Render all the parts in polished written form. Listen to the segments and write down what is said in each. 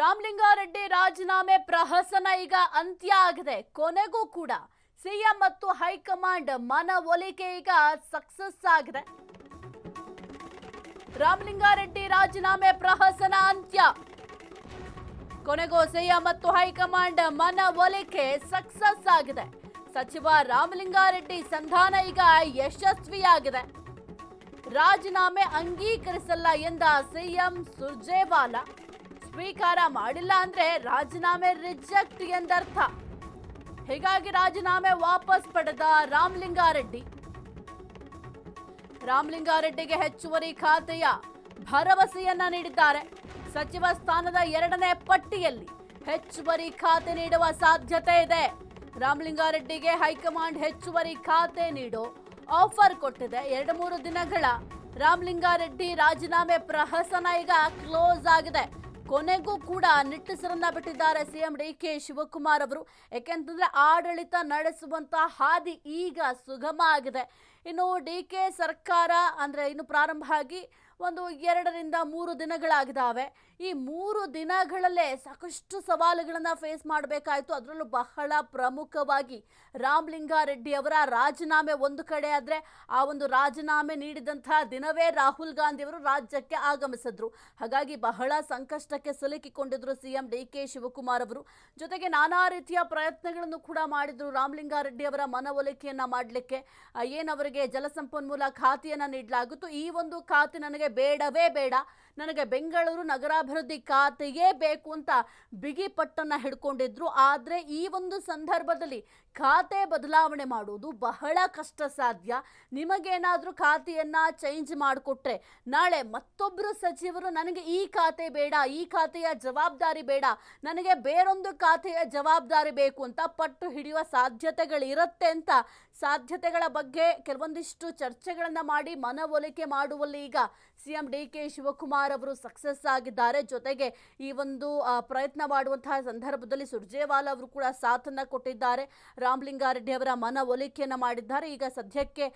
ರಾಮಲಿಂಗಾರೆಡ್ಡಿ ರಾಜೀನಾಮೆ ಪ್ರಹಸನ ಈಗ ಅಂತ್ಯ ಆಗಿದೆ. ಕೊನೆಗೂ ಕೂಡ ಸಿಎಂ ಮತ್ತು ಹೈಕಮಾಂಡ್ ಮನವೊಲಿಕೆ ಈಗ ಸಕ್ಸಸ್ ಆಗಿದೆ. ರಾಮಲಿಂಗಾರೆಡ್ಡಿ ರಾಜೀನಾಮೆ ಪ್ರಹಸನ ಅಂತ್ಯ. ಕೊನೆಗೂ ಸಿಎಂ ಮತ್ತು ಹೈಕಮಾಂಡ್ ಮನವೊಲಿಕೆ ಸಕ್ಸಸ್ ಆಗಿದೆ. ಸಚಿವ ರಾಮಲಿಂಗಾರೆಡ್ಡಿ ಸಂಧಾನ ಈಗ ಯಶಸ್ವಿಯಾಗಿದೆ. ರಾಜೀನಾಮೆ ಅಂಗೀಕರಿಸಲ್ಲ ಎಂದ ಸಿಎಂ ಸುರ್ಜೇವಾಲಾ, ಸ್ವೀಕಾರ ಮಾಡಿಲ್ಲ ಅಂದ್ರೆ ರಾಜೀನಾಮೆ ರಿಜೆಕ್ಟ್ ಎಂದರ್ಥ. ಹೀಗಾಗಿ ರಾಜೀನಾಮೆ ವಾಪಸ್ ಪಡೆದ ರಾಮಲಿಂಗಾರೆಡ್ಡಿಗೆ ಹೆಚ್ಚುವರಿ ಖಾತೆಯ ಭರವಸೆಯನ್ನ ನೀಡಿದ್ದಾರೆ. ಸಚಿವ ಸ್ಥಾನದ 2ನೇ ಪಟ್ಟಿಯಲ್ಲಿ ಹೆಚ್ಚುವರಿ ಖಾತೆ ನೀಡುವ ಸಾಧ್ಯತೆ ಇದೆ. ರಾಮಲಿಂಗಾರೆಡ್ಡಿಗೆ ಹೈಕಮಾಂಡ್ ಹೆಚ್ಚುವರಿ ಖಾತೆ ನೀಡೋ ಆಫರ್ ಕೊಟ್ಟಿದೆ. 2-3 ದಿನಗಳ ರಾಮಲಿಂಗಾರೆಡ್ಡಿ ರಾಜೀನಾಮೆ ಪ್ರಹಸನ ಈಗ ಕ್ಲೋಸ್ ಆಗಿದೆ. ಕೊನೆಗೂ ಕೂಡ ನಿಟ್ಟುಸಿರನ್ನ ಬಿಟ್ಟಿದ್ದಾರೆ ಸಿಎಂ ಡಿಕೆ ಶಿವಕುಮಾರ್ ಅವರು. ಯಾಕೆಂತಂದ್ರೆ ಆಡಳಿತ ನಡೆಸುವಂತ ಹಾದಿ ಈಗ ಸುಗಮ ಆಗಿದೆ. ಇನ್ನು ಡಿಕೆ ಸರ್ಕಾರ ಅಂದ್ರೆ ಇನ್ನು ಪ್ರಾರಂಭ ಆಗಿ ಒಂದು 2-3 ದಿನಗಳಾಗಿದ್ದಾವೆ. ಈ 3 ದಿನಗಳಲ್ಲೇ ಸಾಕಷ್ಟು ಸವಾಲುಗಳನ್ನ ಫೇಸ್ ಮಾಡಬೇಕಾಯಿತು. ಅದರಲ್ಲೂ ಬಹಳ ಪ್ರಮುಖವಾಗಿ ರಾಮಲಿಂಗಾರೆಡ್ಡಿ ಅವರ ರಾಜೀನಾಮೆ ಒಂದು ಕಡೆ ಆದ್ರೆ, ಆ ಒಂದು ರಾಜೀನಾಮೆ ನೀಡಿದಂತಹ ದಿನವೇ ರಾಹುಲ್ ಗಾಂಧಿ ಅವರು ರಾಜ್ಯಕ್ಕೆ ಆಗಮಿಸಿದ್ರು. ಹಾಗಾಗಿ ಬಹಳ ಸಂಕಷ್ಟಕ್ಕೆ ಸಿಲುಕಿಕೊಂಡಿದ್ರು ಸಿಎಂ ಡಿಕೆ ಶಿವಕುಮಾರ್ ಅವರು. ಜೊತೆಗೆ ನಾನಾ ರೀತಿಯ ಪ್ರಯತ್ನಗಳನ್ನು ಕೂಡ ಮಾಡಿದ್ರು ರಾಮಲಿಂಗಾರೆಡ್ಡಿ ಅವರ ಮನವೊಲಿಕೆಯನ್ನ ಮಾಡಲಿಕ್ಕೆ. ಏನವರಿಗೆ ಜಲಸಂಪನ್ಮೂಲ ಖಾತೆಯನ್ನ ನೀಡಲಾಗುತ್ತೋ, ಈ ಒಂದು ಖಾತೆ ನನಗೆ ಬೇಡವೇ ಬೇಡ, ನನಗೆ ಬೆಂಗಳೂರು ನಗರಾಭಿವೃದ್ಧಿ ಖಾತೆಯೇ ಬೇಕು ಅಂತ ಬಿಗಿ ಪಟ್ಟನ್ನ ಹಿಡ್ಕೊಂಡಿದ್ರು. ಆದ್ರೆ ಈ ಒಂದು ಸಂದರ್ಭದಲ್ಲಿ ಖಾತೆ ಬದಲಾವಣೆ ಮಾಡುವುದು ಬಹಳ ಕಷ್ಟ ಸಾಧ್ಯ. ನಿಮಗೇನಾದ್ರೂ ಖಾತೆಯನ್ನ ಚೇಂಜ್ ಮಾಡಿಕೊಟ್ರೆ ನಾಳೆ ಮತ್ತೊಬ್ಬರು ಸಚಿವರು ನನಗೆ ಈ ಖಾತೆ ಬೇಡ, ಈ ಖಾತೆಯ ಜವಾಬ್ದಾರಿ ಬೇಡ, ನನಗೆ ಬೇರೊಂದು ಖಾತೆಯ ಜವಾಬ್ದಾರಿ ಬೇಕು ಅಂತ ಪಟ್ಟು ಹಿಡಿಯುವ ಸಾಧ್ಯತೆಗಳಿರುತ್ತೆ ಅಂತ ಸಾಧ್ಯತೆಗಳ ಬಗ್ಗೆ ಕೆಲವೊಂದಿಷ್ಟು ಚರ್ಚೆಗಳನ್ನ ಮಾಡಿ ಮನವೊಲಿಕೆ ಮಾಡುವಲ್ಲಿ ಈಗ ಸಿಎಂ ಡಿಕೆ ಶಿವಕುಮಾರ್ ಅವರು ಸಕ್ಸಸ್ ಆಗಿದ್ದಾರೆ. ಜೊತೆಗೆ ಈ ಒಂದು ಪ್ರಯತ್ನ ಮಾಡುವಂತಹ ಸಂದರ್ಭದಲ್ಲಿ ಸುರ್ಜೇವಾಲಾ ಅವರು ಕೂಡ ಸಾಥನ್ನ ಕೊಟ್ಟಿದ್ದಾರೆ. ರಾಮಲಿಂಗಾರೆಡ್ಡಿ ಅವರ ಮನವೊಲಿಕೆಯನ್ನ ಮಾಡಿದ್ದಾರೆ. ಈಗ ಸದ್ಯಕ್ಕೆ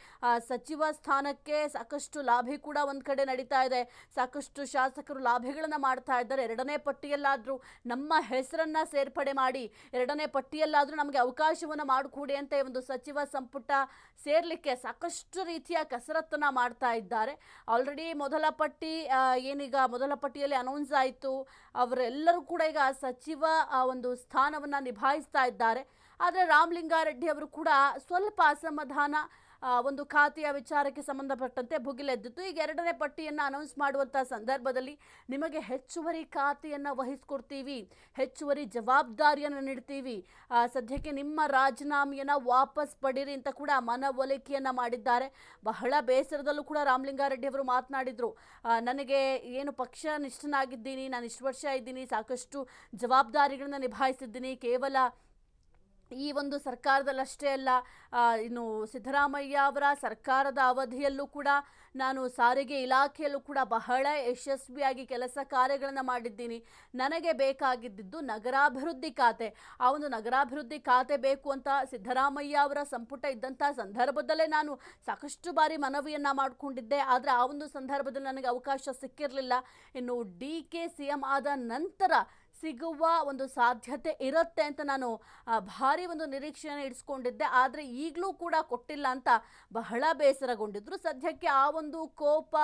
ಸಚಿವ ಸ್ಥಾನಕ್ಕೆ ಸಾಕಷ್ಟು ಲಾಭಿ ಕೂಡ ಒಂದ್ ಕಡೆ ನಡೀತಾ ಇದೆ. ಸಾಕಷ್ಟು ಶಾಸಕರು ಲಾಭಿಗಳನ್ನ ಮಾಡ್ತಾ ಇದ್ದಾರೆ. 2ನೇ ಪಟ್ಟಿಯಲ್ಲಾದ್ರೂ ನಮ್ಮ ಹೆಸರನ್ನ ಸೇರ್ಪಡೆ ಮಾಡಿ, 2ನೇ ಪಟ್ಟಿಯಲ್ಲಾದ್ರೂ ನಮಗೆ ಅವಕಾಶವನ್ನ ಮಾಡಿಕೊಡಿ ಅಂತ ಒಂದು ಸಚಿವ ಸಂಪುಟ ಸೇರ್ಲಿಕ್ಕೆ ಸಾಕಷ್ಟು ರೀತಿಯ ಕಸರತ್ತನ್ನ ಮಾಡ್ತಾ ಇದ್ದಾರೆ. ಆಲ್ರೆಡಿ ಮೊದಲ ಪಟ್ಟಿಯಲ್ಲಿ ಅನೌನ್ಸ್ ಆಯಿತು. ಅವರೆಲ್ಲರೂ ಕೂಡ ಈಗ ಸಚಿವ ಒಂದು ಸ್ಥಾನವನ್ನ ನಿಭಾಯಿಸ್ತಾ ಇದ್ದಾರೆ. ಆದರೆ ರಾಮಲಿಂಗಾರೆಡ್ಡಿ ಅವರು ಕೂಡ ಸ್ವಲ್ಪ ಅಸಮಾಧಾನ ಒಂದು ಖಾತೆಯ ವಿಚಾರಕ್ಕೆ ಸಂಬಂಧಪಟ್ಟಂತೆ ಭುಗಿಲೆದ್ದಿತ್ತು. ಈಗ 2ನೇ ಪಟ್ಟಿಯನ್ನು ಅನೌನ್ಸ್ ಮಾಡುವಂಥ ಸಂದರ್ಭದಲ್ಲಿ ನಿಮಗೆ ಹೆಚ್ಚುವರಿ ಖಾತೆಯನ್ನು ವಹಿಸ್ಕೊಡ್ತೀವಿ, ಹೆಚ್ಚುವರಿ ಜವಾಬ್ದಾರಿಯನ್ನು ನೀಡ್ತೀವಿ, ಸದ್ಯಕ್ಕೆ ನಿಮ್ಮ ರಾಜೀನಾಮೆಯನ್ನು ವಾಪಸ್ ಪಡೀರಿ ಅಂತ ಕೂಡ ಮನವೊಲಿಕೆಯನ್ನು ಮಾಡಿದ್ದಾರೆ. ಬಹಳ ಬೇಸರದಲ್ಲೂ ಕೂಡ ರಾಮಲಿಂಗಾರೆಡ್ಡಿ ಅವರು ಮಾತನಾಡಿದರು. ನನಗೆ ಏನು ಪಕ್ಷ ನಿಷ್ಠನಾಗಿದ್ದೀನಿ, ನಾನು ಇಷ್ಟು ವರ್ಷ ಇದ್ದೀನಿ, ಸಾಕಷ್ಟು ಜವಾಬ್ದಾರಿಗಳನ್ನ ನಿಭಾಯಿಸಿದ್ದೀನಿ. ಕೇವಲ ಈ ಒಂದು ಸರ್ಕಾರದಲ್ಲಷ್ಟೇ ಅಲ್ಲ, ಇನ್ನು ಸಿದ್ದರಾಮಯ್ಯ ಅವರ ಸರ್ಕಾರದ ಅವಧಿಯಲ್ಲೂ ಕೂಡ ನಾನು ಸಾರಿಗೆ ಇಲಾಖೆಯಲ್ಲೂ ಕೂಡ ಬಹಳ ಯಶಸ್ವಿಯಾಗಿ ಕೆಲಸ ಕಾರ್ಯಗಳನ್ನು ಮಾಡಿದ್ದೀನಿ. ನನಗೆ ಬೇಕಾಗಿದ್ದು ನಗರಾಭಿವೃದ್ಧಿ ಖಾತೆ. ಆ ಒಂದು ನಗರಾಭಿವೃದ್ಧಿ ಖಾತೆ ಬೇಕು ಅಂತ ಸಿದ್ದರಾಮಯ್ಯ ಅವರ ಸಂಪುಟ ಇದ್ದಂಥ ಸಂದರ್ಭದಲ್ಲೇ ನಾನು ಸಾಕಷ್ಟು ಬಾರಿ ಮನವಿಯನ್ನು ಮಾಡಿಕೊಂಡಿದ್ದೆ. ಆದರೆ ಆ ಒಂದು ಸಂದರ್ಭದಲ್ಲಿ ನನಗೆ ಅವಕಾಶ ಸಿಕ್ಕಿರಲಿಲ್ಲ. ಇನ್ನು ಡಿಕೆ ಸಿಎಂ ಆದ ನಂತರ ಸಿಗುವ ಒಂದು ಸಾಧ್ಯತೆ ಇರುತ್ತೆ ಅಂತ ನಾನು ಭಾರಿ ಒಂದು ನಿರೀಕ್ಷೆಯನ್ನು ಇಡಿಸ್ಕೊಂಡಿದ್ದೆ. ಆದರೆ ಈಗಲೂ ಕೂಡ ಕೊಟ್ಟಿಲ್ಲ ಅಂತ ಬಹಳ ಬೇಸರಗೊಂಡಿದ್ರು. ಸದ್ಯಕ್ಕೆ ಆ ಒಂದು ಕೋಪ,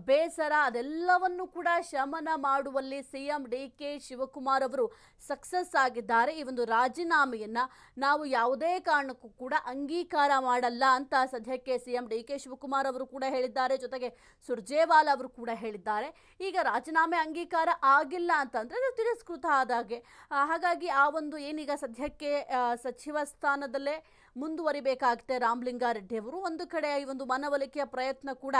ಬೇಸರ ಅದೆಲ್ಲವನ್ನು ಕೂಡ ಶಮನ ಮಾಡುವಲ್ಲಿ ಸಿಎಂ ಡಿಕೆ ಶಿವಕುಮಾರ್ ಅವರು ಸಕ್ಸಸ್ ಆಗಿದ್ದಾರೆ. ಈ ಒಂದು ರಾಜೀನಾಮೆಯನ್ನ ನಾವು ಯಾವುದೇ ಕಾರಣಕ್ಕೂ ಕೂಡ ಅಂಗೀಕಾರ ಮಾಡಲ್ಲ ಅಂತ ಸದ್ಯಕ್ಕೆ ಸಿಎಂ ಡಿಕೆ ಶಿವಕುಮಾರ್ ಅವರು ಕೂಡ ಹೇಳಿದ್ದಾರೆ. ಜೊತೆಗೆ ಸುರ್ಜೇವಾಲಾ ಅವರು ಕೂಡ ಹೇಳಿದ್ದಾರೆ. ಈಗ ರಾಜೀನಾಮೆ ಅಂಗೀಕಾರ ಆಗಿಲ್ಲ ಅಂತಂದ್ರೆ ಅದು ತಿರಸ್ಕೃತ ಆದಾಗೆ. ಹಾಗಾಗಿ ಆ ಒಂದು ಏನೀಗ ಸದ್ಯಕ್ಕೆ ಸಚಿವ ಸ್ಥಾನದಲ್ಲೇ ಮುಂದುವರಿಬೇಕಾಗುತ್ತೆ ರಾಮಲಿಂಗಾರೆಡ್ಡಿ ಅವರು. ಒಂದು ಕಡೆ ಈ ಒಂದು ಮನವೊಲಿಕೆಯ ಪ್ರಯತ್ನ ಕೂಡ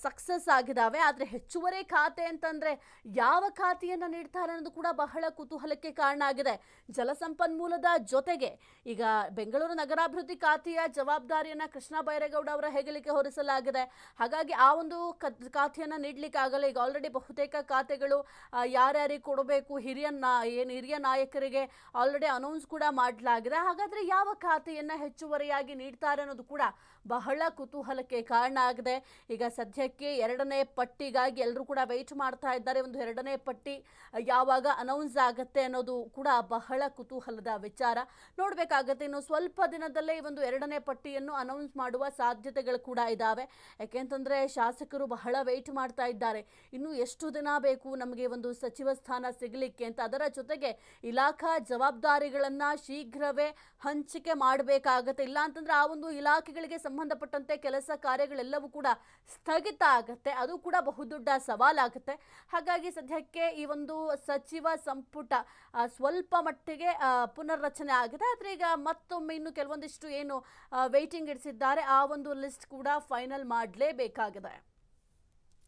ಸಕ್ಸಸ್ ಆಗಿದ್ದಾವೆ. ಆದರೆ ಹೆಚ್ಚುವರಿ ಖಾತೆ ಅಂತಂದ್ರೆ ಯಾವ ಖಾತೆಯನ್ನು ನೀಡ್ತಾರೆ ಅನ್ನೋದು ಕೂಡ ಬಹಳ ಕುತೂಹಲಕ್ಕೆ ಕಾರಣ ಆಗಿದೆ. ಜಲಸಂಪನ್ಮೂಲದ ಜೊತೆಗೆ ಈಗ ಬೆಂಗಳೂರು ನಗರಾಭಿವೃದ್ಧಿ ಖಾತೆಯ ಜವಾಬ್ದಾರಿಯನ್ನ ಕೃಷ್ಣ ಬೈರೇಗೌಡ ಅವರ ಹೆಗಲಿಗೆ ಹೊರಿಸಲಾಗಿದೆ. ಹಾಗಾಗಿ ಆ ಒಂದು ಖಾತೆಯನ್ನು ನೀಡಲಿಕ್ಕೆ ಆಗಲ್ಲ. ಈಗ ಆಲ್ರೆಡಿ ಬಹುತೇಕ ಖಾತೆಗಳು ಯಾರ್ಯಾರಿಗೆ ಕೊಡಬೇಕು, ಹಿರಿಯ ನಾಯಕರಿಗೆ ಆಲ್ರೆಡಿ ಅನೌನ್ಸ್ ಕೂಡ ಮಾಡಲಾಗಿದೆ. ಹಾಗಾದ್ರೆ ಯಾವ ಖಾತೆಯನ್ನು ಹೆಚ್ಚುವರಿಯಾಗಿ ನೀಡ್ತಾರೆ ಅನ್ನೋದು ಕೂಡ ಬಹಳ ಕುತೂಹಲಕ್ಕೆ ಕಾರಣ ಆಗಿದೆ. ಈಗ ಸದ್ಯಕ್ಕೆ ಎರಡನೇ ಪಟ್ಟಿಗಾಗಿ ಎಲ್ಲರೂ ಕೂಡ ವೆಯ್ಟ್ ಮಾಡ್ತಾ ಇದ್ದಾರೆ. ಒಂದು ಎರಡನೇ ಪಟ್ಟಿ ಯಾವಾಗ ಅನೌನ್ಸ್ ಆಗುತ್ತೆ ಅನ್ನೋದು ಕೂಡ ಬಹಳ ಕುತೂಹಲದ ವಿಚಾರ. ನೋಡಬೇಕಾಗತ್ತೆ, ಇನ್ನು ಸ್ವಲ್ಪ ದಿನದಲ್ಲೇ ಈ ಒಂದು ಎರಡನೇ ಪಟ್ಟಿಯನ್ನು ಅನೌನ್ಸ್ ಮಾಡುವ ಸಾಧ್ಯತೆಗಳು ಕೂಡ ಇದ್ದಾವೆ. ಯಾಕೆಂತಂದರೆ ಶಾಸಕರು ಬಹಳ ವೆಯ್ಟ್ ಮಾಡ್ತಾ ಇದ್ದಾರೆ. ಇನ್ನು ಎಷ್ಟು ದಿನ ಬೇಕು ನಮಗೆ ಒಂದು ಸಚಿವ ಸ್ಥಾನ ಸಿಗಲಿಕ್ಕೆ ಅಂತ. ಅದರ ಜೊತೆಗೆ ಇಲಾಖಾ ಜವಾಬ್ದಾರಿಗಳನ್ನು ಶೀಘ್ರವೇ ಹಂಚಿಕೆ ಮಾಡಬೇಕಾಗತ್ತೆ. ಇಲ್ಲ ಅಂತಂದ್ರೆ ಆ ಒಂದು ಇಲಾಖೆಗಳಿಗೆ ಸಂಬಂಧಪಟ್ಟಂತೆ ಕೆಲಸ ಕಾರ್ಯಗಳೆಲ್ಲವೂ ಕೂಡ ಸ್ಥಗಿತ ಆಗುತ್ತೆ. ಅದು ಕೂಡ ಬಹುದೊಡ್ಡ ಸವಾಲಾಗುತ್ತೆ. ಹಾಗಾಗಿ ಸದ್ಯಕ್ಕೆ ಈ ಒಂದು ಸಚಿವ ಸಂಪುಟ ಸ್ವಲ್ಪ ಮಟ್ಟಿಗೆ ಪುನರ್ರಚನೆ ಆಗಿದೆ. ಆದರೆ ಈಗ ಮತ್ತೊಮ್ಮೆ ಇನ್ನು ಕೆಲವೊಂದಿಷ್ಟು ಏನು ವೇಟಿಂಗ್ ಇಡಿಸಿದ್ದಾರೆ ಆ ಒಂದು ಲಿಸ್ಟ್ ಕೂಡ ಫೈನಲ್ ಮಾಡಲೇಬೇಕಾಗಿದೆ.